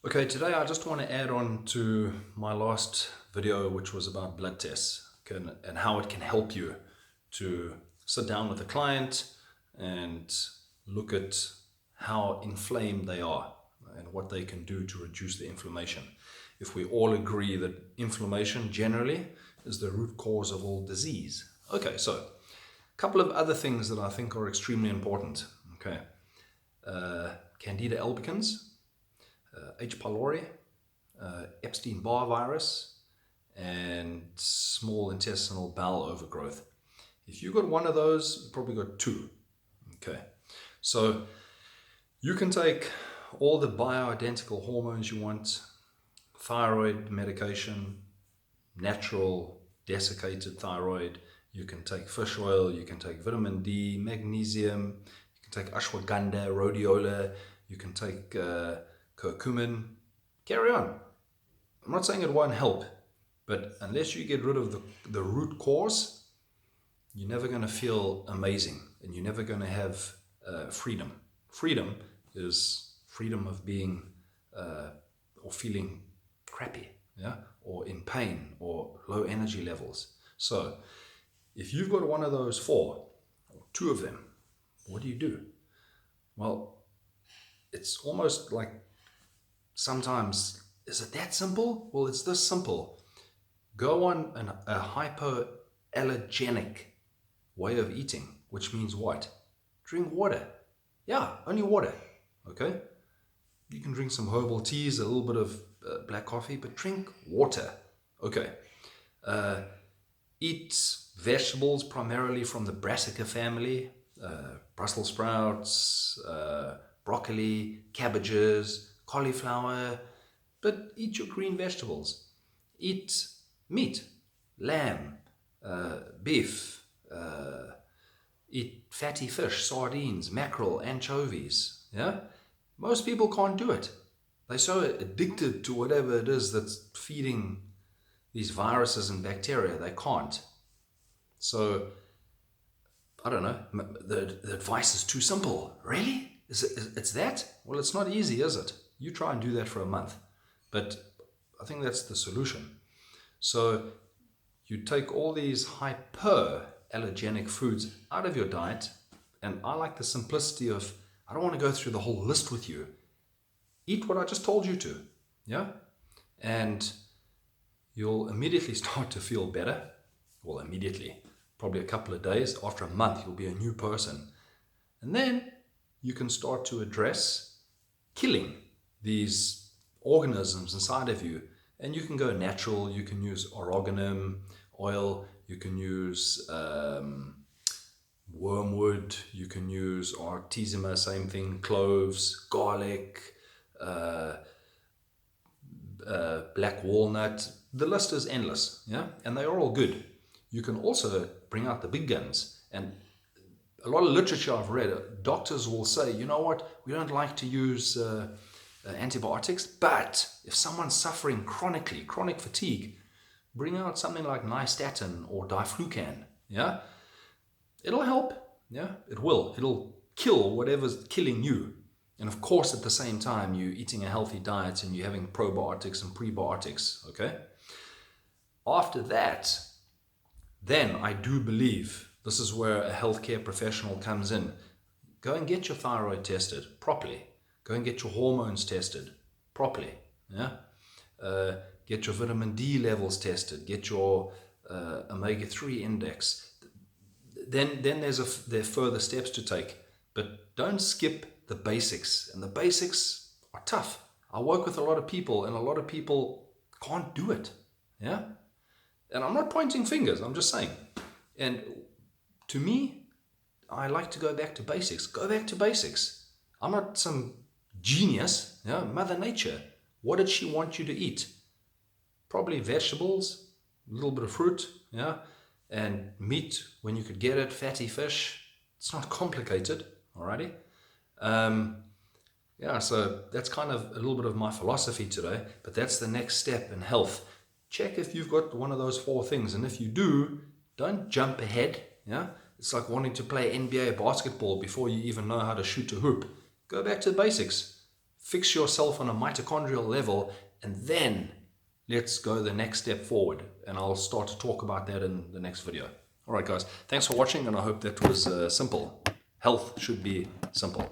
Okay, today I just want to add on to my last video, which was about blood tests, okay, and how it can help you to sit down with a client and look at how inflamed they are and what they can do to reduce the inflammation. If we all agree that inflammation generally is the root cause of all disease. Okay, so a couple of other things that I think are extremely important. Okay, Candida albicans, H. pylori, Epstein-Barr virus, and small intestinal bowel overgrowth. If you got one of those, you probably got two. Okay, so you can take all the bioidentical hormones you want, thyroid medication, natural desiccated thyroid. You can take fish oil, you can take vitamin D, magnesium, you can take ashwagandha, rhodiola, you can take curcumin. Carry on. I'm not saying it won't help, but unless you get rid of the root cause, you're never going to feel amazing and you're never going to have freedom. Freedom is freedom of being or feeling crappy, yeah, or in pain or low energy levels. So if you've got one of those four, or two of them, what do? Well, it's almost like sometimes, is it that simple? Well, it's this simple. Go on a hypoallergenic way of eating, which means what? Drink water. Yeah, only water. Okay? You can drink some herbal teas, a little bit of black coffee, but drink water. Okay. Eat vegetables primarily from the brassica family, Brussels sprouts, broccoli, cabbages, cauliflower, but eat your green vegetables. Eat meat, lamb, beef, eat fatty fish, sardines, mackerel, anchovies. Yeah? Most people can't do it. They're so addicted to whatever it is that's feeding these viruses and bacteria, they can't. So, I don't know, the advice is too simple. Really? It's that? Well, it's not easy, is it? You try and do that for a month. But I think that's the solution. So you take all these hyperallergenic foods out of your diet, and I like the simplicity of, I don't want to go through the whole list with you. Eat what I just told you to, yeah? And you'll immediately start to feel better. Well, immediately, probably a couple of days. After a month, you'll be a new person. And then you can start to address killing these organisms inside of you. And you can go natural. You can use oregano oil. You can use wormwood. You can use artemisia, same thing, cloves, garlic, black walnut. The list is endless, yeah, and they are all good. You can also bring out the big guns, and a lot of literature I've read, doctors will say, you know what, we don't like to use antibiotics, but if someone's suffering chronically, chronic fatigue, bring out something like nystatin or diflucan, yeah, it'll help, yeah, it will, it'll kill whatever's killing you. And of course, at the same time, you're eating a healthy diet and you're having probiotics and prebiotics, okay? After that, then I do believe this is where a healthcare professional comes in. Go and get your thyroid tested properly. Go and get your hormones tested properly, yeah? Get your vitamin D levels tested. Get your omega-3 index. Then there are further steps to take, but don't skip the basics, and the basics are tough. I work with a lot of people, and a lot of people can't do it, yeah? And I'm not pointing fingers, I'm just saying. And to me, I like to go back to basics. Go back to basics. I'm not some genius, yeah? Mother Nature, what did she want you to eat? Probably vegetables, a little bit of fruit, yeah? And meat when you could get it, fatty fish. It's not complicated, alrighty? Yeah, so that's kind of a little bit of my philosophy today, but that's the next step in health. Check if you've got one of those four things, and if you do, don't jump ahead, yeah? It's like wanting to play NBA basketball before you even know how to shoot a hoop. Go back to the basics. fix yourself on a mitochondrial level, and then let's go the next step forward. And I'll start to talk about that in the next video. All right, guys, thanks for watching, and I hope that was simple. Health should be simple.